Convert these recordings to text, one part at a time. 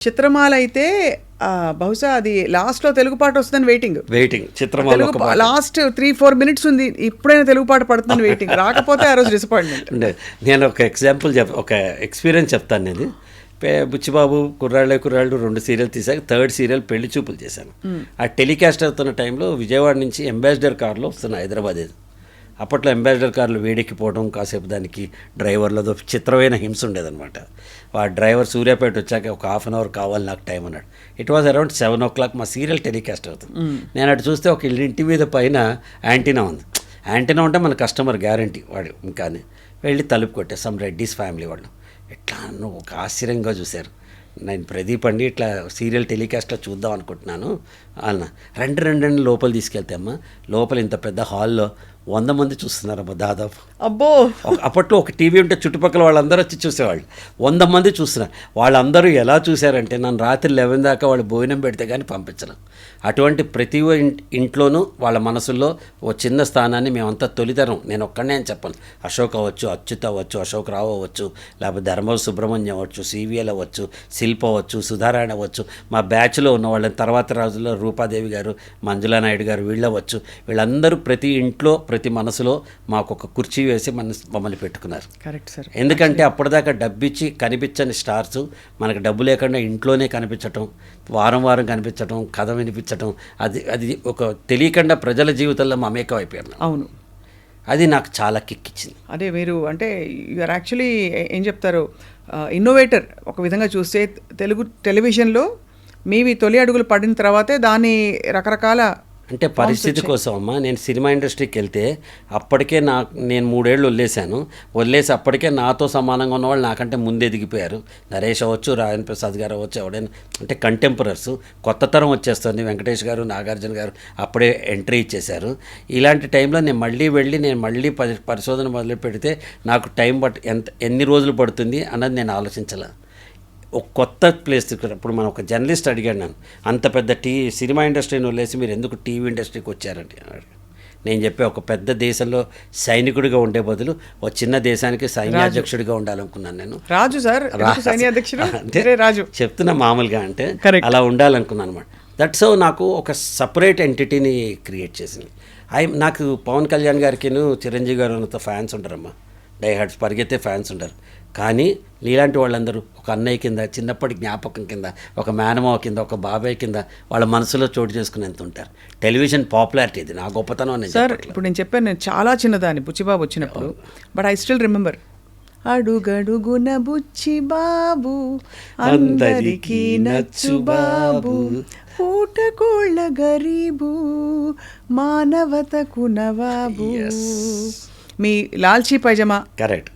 చిత్రమాల అయితే బహుశా అది లాస్ట్లో తెలుగు పాట వస్తుందని వెయిటింగ్ చిత్రమాల లాస్ట్ 3-4 minutes ఉంది, ఇప్పుడైనా తెలుగు పాట పడుతుందని వెయిటింగ్, రాకపోతే ఆ రోజు డిసప్పాయింట్మెంట్. నేను ఒక ఎగ్జాంపుల్ ఒక ఎక్స్పీరియన్స్ చెప్తాను. నేను బుచ్చిబాబు కుర్రాళ్ళే కుర్రాళ్ళు 2 సీరియల్ తీసాక 3rd సీరియల్ పెళ్లి చూపులు చేశాను. ఆ టెలికాస్ట్ అవుతున్న టైంలో విజయవాడ నుంచి అంబాసిడర్ కార్లో వస్తున్న హైదరాబాద్. అప్పట్లో అంబాసిడర్ కార్లు వేడెక్కిపోవడం, కాసేపు దానికి డ్రైవర్లతో చిత్రమైన హింస ఉండేదన్నమాట. ఆ డ్రైవర్ సూర్యాపేట వచ్చాక ఒక 1/2 hour కావాలి నాకు టైం అన్నాడు. ఇట్ వాజ్ అరౌండ్ 7 o'clock మా సీరియల్ టెలికాస్ట్ అవుతుంది. నేను అటు చూస్తే ఒక ఇంటి మీద పైన యాంటీనా ఉంది. యాంటీనా ఉంటే మన కస్టమర్ గ్యారంటీ వాడు. ఇంకా వెళ్ళి తలుపు కొట్టేస్తాం. రెడ్డీస్ ఫ్యామిలీ వాళ్ళు ఎట్లా ఒక ఆశ్చర్యంగా చూశారు. నేను ప్రదీప్ అండి ఇట్లా సీరియల్ టెలికాస్ట్లో చూద్దాం అనుకుంటున్నాను అన్న. రెండు లోపల తీసుకెళ్తే అమ్మ, లోపల ఇంత పెద్ద హాల్లో 100 మంది చూస్తున్నారమ్మా దాదాపు. అబ్బో, అప్పట్లో ఒక టీవీ ఉంటే చుట్టుపక్కల వాళ్ళందరూ వచ్చి చూసేవాళ్ళు. 100 మంది చూస్తున్నారు. వాళ్ళందరూ ఎలా చూశారంటే నన్ను రాత్రి 11 దాకా వాళ్ళు భోజనం పెడితే కానీ పంపించను. అటువంటి ప్రతి ఇంట్లోనూ వాళ్ళ మనసుల్లో ఓ చిన్న స్థానాన్ని మేమంతా తొలితరం, నేను ఒక్కడనే అని చెప్పను. అశోక్ అవ్వచ్చు, అచ్యుత్ అవ్వచ్చు, అశోక్ రావు అవ్వచ్చు, లేకపోతే ధర్మవరం సుబ్రహ్మణ్యం అవ్వచ్చు, సివిఎల్ అవ్వచ్చు, శిల్ప అవ్వచ్చు, సుధారాయణ అవ్వచ్చు, మా బ్యాచ్లో ఉన్న వాళ్ళని తర్వాత రోజుల్లో రూపాదేవి గారు, మంజులా నాయుడు గారు వీళ్ళవచ్చు. వీళ్ళందరూ ప్రతి ఇంట్లో ప్రతి మనసులో మాకు ఒక కుర్చీ వేసి మమ్మల్ని పెట్టుకున్నారు. Correct sir. ఎందుకంటే అప్పటిదాకా డబ్బిచ్చి కనిపించని స్టార్స్ మనకు డబ్బు లేకుండా ఇంట్లోనే కనిపించటం, వారం కనిపించటం, కథ వినిపించటం, అది ఒక తెలియకుండా ప్రజల జీవితంలో మమేకం అయిపోయారు. అవును, అది నాకు చాలా కిక్కిచ్చింది. అదే మీరు అంటే యూఆర్ యాక్చువల్లీ ఏం చెప్తారు, ఇన్నోవేటర్. ఒక విధంగా చూస్తే తెలుగు టెలివిజన్లో మీవి తొలి అడుగులు పడిన తర్వాతే దాన్ని రకరకాల అంటే పరిస్థితి కోసం అమ్మ, నేను సినిమా ఇండస్ట్రీకి వెళ్తే అప్పటికే నేను 3 ఏళ్ళు వదిలేసి అప్పటికే నాతో సమానంగా ఉన్నవాళ్ళు నాకంటే ముందు ఎదిగిపోయారు. నరేష్ అవ్వచ్చు, రాజన్ ప్రసాద్ గారు అవ్వచ్చు, ఎవడైనా అంటే కంటెంపరర్స్. కొత్త తరం వచ్చేస్తుంది. వెంకటేష్ గారు, నాగార్జున గారు అప్పుడే ఎంట్రీ ఇచ్చేశారు. ఇలాంటి టైంలో నేను మళ్ళీ పరిశోధన మొదలు పెడితే నాకు టైం ఎన్ని రోజులు పడుతుంది అన్నది నేను ఆలోచించాల. ఒక కొత్త ప్లేస్. ఇప్పుడు మనం ఒక జర్నలిస్ట్ అడిగాడు నన్ను, అంత పెద్ద సినిమా ఇండస్ట్రీని వదిలేసి మీరు ఎందుకు టీవీ ఇండస్ట్రీకి వచ్చారంటే, నేను చెప్పే ఒక పెద్ద దేశంలో సైనికుడిగా ఉండే బదులు ఒక చిన్న దేశానికి సైన్యాధ్యక్షుడిగా ఉండాలనుకున్నాను నేను. రాజు సార్, సైన్యాధ్యక్షుడు అంటే రాజు చెప్తున్నా మామూలుగా, అంటే అలా ఉండాలనుకున్నాను అనమాట. దట్స్ హౌ నాకు ఒక సపరేట్ ఎంటిటీని క్రియేట్ చేసింది. నాకు పవన్ కళ్యాణ్ గారికి, చిరంజీవి గారు అంత ఫ్యాన్స్ ఉంటారమ్మా, డై హార్ట్స్ పరిగెత్తే ఫ్యాన్స్ ఉంటారు. కానీ నీలాంటి వాళ్ళందరూ ఒక అన్నయ్య కింద, చిన్నప్పటి జ్ఞాపకం కింద, ఒక మేనమావ కింద, ఒక బాబాయ్ కింద వాళ్ళ మనసులో చోటు చేసుకునేంత ఉంటారు. టెలివిజన్ పాపులారిటీ ఇది నా గొప్పతనం అనేది. సార్ ఇప్పుడు నేను చెప్పాను, నేను చాలా చిన్నదాన్ని బుచ్చిబాబు వచ్చినప్పుడు, బట్ ఐ స్టిల్ రిమెంబర్. అడుగడుగున బుచ్చిబాబు అందరికీ నచ్చు బాబు, పూటకోళ్ళ గరీబు మానవతకు నవాబు. మీ లాల్చీ పైజమా, కరెక్ట్,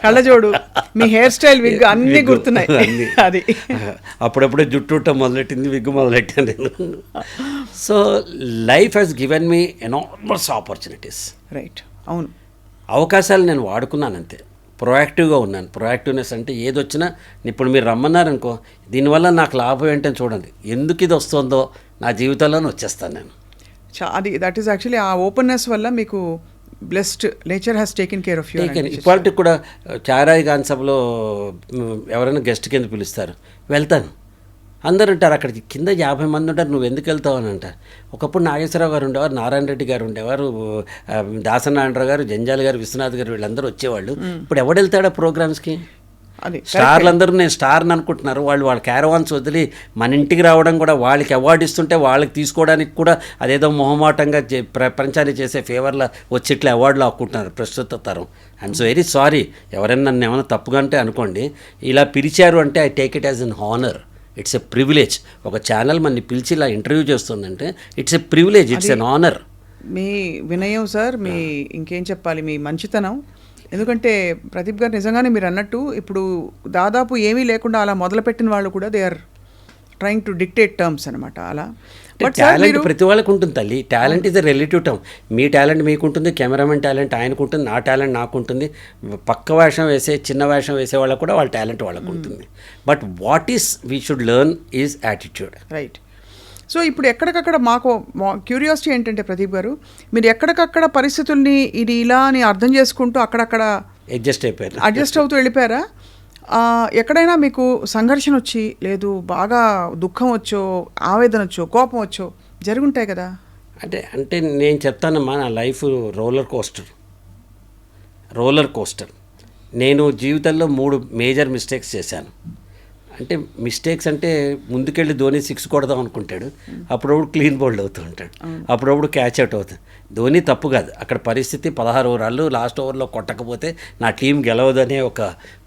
కళ్ళజోడు, మీ హెయిర్ స్టైల్, విగ్ అన్నీ గుర్తున్నాయి. అది అప్పుడప్పుడే జుట్టు మొదలెట్టింది, విగ్గు మొదలెట్టాను నేను. So life has given me enormous opportunities. Right, అవును. అవకాశాలు నేను వాడుకున్నాను అంతే. ప్రొయాక్టివ్గా ఉన్నాను. ప్రొయాక్టివ్నెస్ అంటే ఏదొచ్చినా, ఇప్పుడు మీరు రమ్మన్నారనుకో, దీనివల్ల నాకు లాభం ఏంటని చూడండి, ఎందుకు ఇది వస్తుందో నా జీవితంలోనే వచ్చేస్తాను నేను. అది దట్ ఈస్ యాక్చువల్లీ ఆ ఓపెన్నెస్ వల్ల మీకు blessed nature has taken care of you. ఇప్పటికి కూడా చారాయి గాన్ సభలో ఎవరైనా గెస్ట్ కింద పిలుస్తారు, వెళ్తాను. అందరు ఉంటారు అక్కడికి, కింద 50 మంది ఉంటారు, నువ్వు ఎందుకు వెళ్తావు అని అంటారు. ఒకప్పుడు నాగేశ్వరరావు గారు ఉండేవారు, నారాయణ రెడ్డి గారు ఉండేవారు, దాసనారాయణరావు గారు, జంజాల గారు, విశ్వనాథ్ గారు, వీళ్ళందరూ వచ్చేవాళ్ళు. ఇప్పుడు ఎవడు వెళ్తాడా ప్రోగ్రామ్స్కి? స్టార్లందరూ నేను స్టార్ని అనుకుంటున్నారు. వాళ్ళ క్యారవాన్స్ వదిలి మన ఇంటికి రావడం కూడా, వాళ్ళకి అవార్డు ఇస్తుంటే వాళ్ళకి తీసుకోవడానికి కూడా అదేదో మొహమాటంగా ప్రపంచాన్ని చేసే ఫేవర్లో వచ్చి ఇట్లా అవార్డులు ఆక్కుంటున్నారు ప్రస్తుత తరం. ఐఎమ్ సో వెరీ సారీ, ఎవరైనా నన్ను ఏమైనా తప్పుగా అంటే అనుకోండి. ఇలా పిలిచారు అంటే I take it as an honour. It's a privilege. ఒక ఛానల్ మనని పిలిచి ఇలా ఇంటర్వ్యూ చేస్తుందంటే it's a privilege, it's an honour. మీ వినయం సార్, మీ ఇంకేం చెప్పాలి, మీ మంచితనం. ఎందుకంటే ప్రదీప్ గారు నిజంగానే మీరు అన్నట్టు ఇప్పుడు దాదాపు ఏమీ లేకుండా అలా మొదలుపెట్టిన వాళ్ళు కూడా they are trying to dictate terms అనమాట. అలా టాలెంట్ ప్రతి వాళ్ళకు ఉంటుంది తల్లి. Talent is a relative term. మీ టాలెంట్ మీకుంటుంది, కెమెరామెన్ టాలెంట్ ఆయనకు ఉంటుంది, నా టాలెంట్ నాకు ఉంటుంది, పక్క వేషం వేసే చిన్న వేషం వేసే వాళ్ళకు కూడా వాళ్ళ టాలెంట్ వాళ్ళకు ఉంటుంది. But what is we should learn is attitude. Right. So ఇప్పుడు ఎక్కడికక్కడ మాకు క్యూరియాసిటీ ఏంటంటే ప్రదీప్ గారు, మీరు ఎక్కడికక్కడ పరిస్థితుల్ని ఇది ఇలా అని అర్థం చేసుకుంటూ అక్కడక్కడ అడ్జస్ట్ అవుతూ వెళ్ళిపోయారా? ఎక్కడైనా మీకు సంఘర్షణ వచ్చి లేదు బాగా దుఃఖం వచ్చో ఆవేదన వచ్చో కోపం వచ్చో జరుగుంటాయి కదా. అంటే నేను చెప్తానమ్మా, నా లైఫ్ రోలర్ కోస్టర్. నేను జీవితంలో 3 మేజర్ మిస్టేక్స్ చేశాను. అంటే మిస్టేక్స్ అంటే ముందుకెళ్ళి ధోని 6 కొడదాం అనుకుంటాడు, అప్పుడప్పుడు క్లీన్ బౌల్డ్ అవుతూ ఉంటాడు, అప్పుడప్పుడు క్యాచ్ అవుట్ అవుతుంది. ధోని తప్పు కాదు, అక్కడ పరిస్థితి 16 ఓవర్లు లాస్ట్ ఓవర్లో కొట్టకపోతే నా టీం గెలవదనే ఒక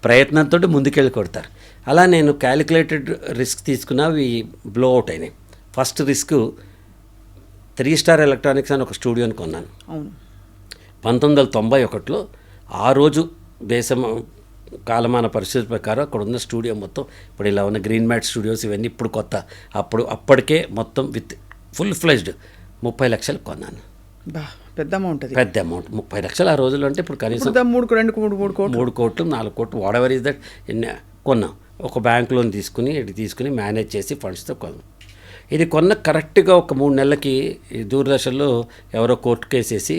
ప్రయత్నంతో ముందుకెళ్ళి కొడతారు. అలా నేను క్యాలిక్యులేటెడ్ రిస్క్ తీసుకున్నా, అవి బ్లో అవుట్ అయినాయి. ఫస్ట్ రిస్క్ 3 స్టార్ ఎలక్ట్రానిక్స్ అని ఒక స్టూడియోని కొన్నాను. 1991లో. ఆ రోజు దేశం కాలమాన పరిస్థితి ప్రకారం అక్కడ ఉన్న స్టూడియో మొత్తం, ఇప్పుడు ఇలా ఉన్న గ్రీన్ మ్యాట్ స్టూడియోస్ ఇవన్నీ ఇప్పుడు కొత్త, అప్పటికే మొత్తం విత్ ఫుల్ ఫ్లెజ్డ్ 30 లక్షలు కొన్నాను. పెద్ద అమౌంట్, 30 లక్షలు ఆ రోజుల్లో. అంటే ఇప్పుడు కనీసం 3 కోట్లు 4 కోట్లు వాట్ ఎవర్ ఇస్ దట్ కొన్నాం. ఒక బ్యాంక్ లోన్ తీసుకుని మేనేజ్ చేసి ఫండ్స్తో కొన్నాం. ఇది కొన్న కరెక్ట్గా ఒక 3 నెలలకి దూరదర్శన్లో ఎవరో కోర్టు కేసేసి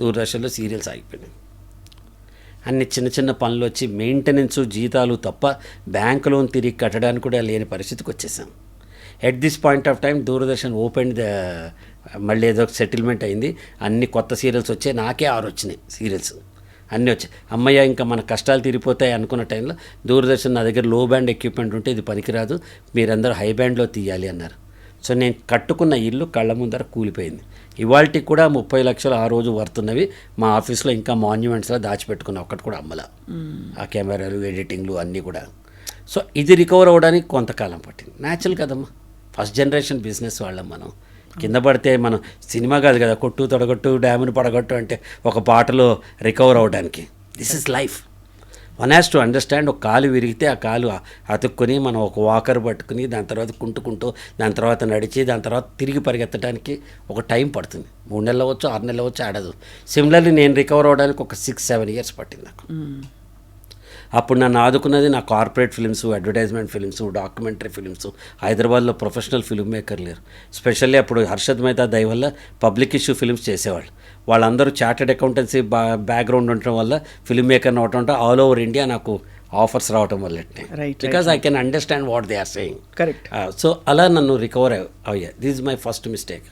దూరదర్శన్లో సీరియల్స్ ఆగిపోయినాయి. అన్ని చిన్న చిన్న పనులు వచ్చి మెయింటెనెన్స్ జీతాలు తప్ప బ్యాంక్ లోన్ తిరిగి కట్టడానికి కూడా లేని పరిస్థితికి వచ్చేసాం. At this point of time Doordarshan open మళ్ళీ ఏదో సెటిల్మెంట్ అయింది, అన్ని కొత్త సీరియల్స్ వచ్చాయి. నాకే 6 వచ్చినాయి సీరియల్స్, అన్నీ వచ్చాయి. అమ్మయ్య ఇంకా మన కష్టాలు తీరిపోతాయి అనుకున్న టైంలో దూరదర్శన్ నా దగ్గర లో బ్యాండ్ ఎక్విప్మెంట్ ఉంటే ఇది పనికిరాదు, మీరందరూ హై బ్యాండ్లో తీయాలి అన్నారు. సో నేను కట్టుకున్న ఇల్లు కళ్ళ ముందర కూలిపోయింది. ఇవాళకి కూడా 30 లక్షలు ఆ రోజు వర్తున్నవి మా ఆఫీస్లో ఇంకా మాన్యుమెంట్స్లో దాచిపెట్టుకున్న, ఒక్కటి కూడా అమ్మలా. ఆ కెమెరాలు ఎడిటింగ్లు అన్నీ కూడా. సో ఇది రికవర్ అవ్వడానికి కొంతకాలం పట్టింది. న్యాచురల్ కదమ్మా, ఫస్ట్ జనరేషన్ బిజినెస్ వాళ్ళం మనం. కింద పడితే మనం సినిమా కాదు కదా, కొట్టు తొడగొట్టు డ్యామును పడగొట్టు అంటే ఒక పాటలో రికవర్ అవ్వడానికి. This is life. One has to understand. ఒక కాలు విరిగితే ఆ కాలు అతుక్కుని మనం ఒక వాకర్ పట్టుకుని దాని తర్వాత కుంటుకుంటూ దాని తర్వాత నడిచి దాని తర్వాత తిరిగి పరిగెత్తడానికి ఒక టైం పడుతుంది. 3 నెలలు అవ్వచ్చు, 6 నెలలు అవ్వచ్చు, ఆడదు. సిమిలర్లీ నేను రికవర్ అవ్వడానికి ఒక 6-7 ఇయర్స్ పట్టింది నాకు. అప్పుడు నన్ను ఆదుకున్నది నా corporate films, advertisement films, documentary films. హైదరాబాద్లో ప్రొఫెషనల్ ఫిల్మ్ మేకర్ లేరు. స్పెషల్లీ అప్పుడు హర్షద్ మెహతా దయ వల్ల పబ్లిక్ ఇష్యూ ఫిల్మ్స్ చేసేవాళ్ళు. వాళ్ళందరూ చార్టెడ్ అకౌంటెన్సీ బ్యాక్గ్రౌండ్ ఉండటం వల్ల ఫిల్మ్ మేకర్ని అవటం అంటే ఆల్ ఓవర్ ఇండియా నాకు ఆఫర్స్ రావటం వల్ల because I can understand what they are saying. Correct. So అలా నన్ను రికవర్ అయ్యా. This is my first mistake.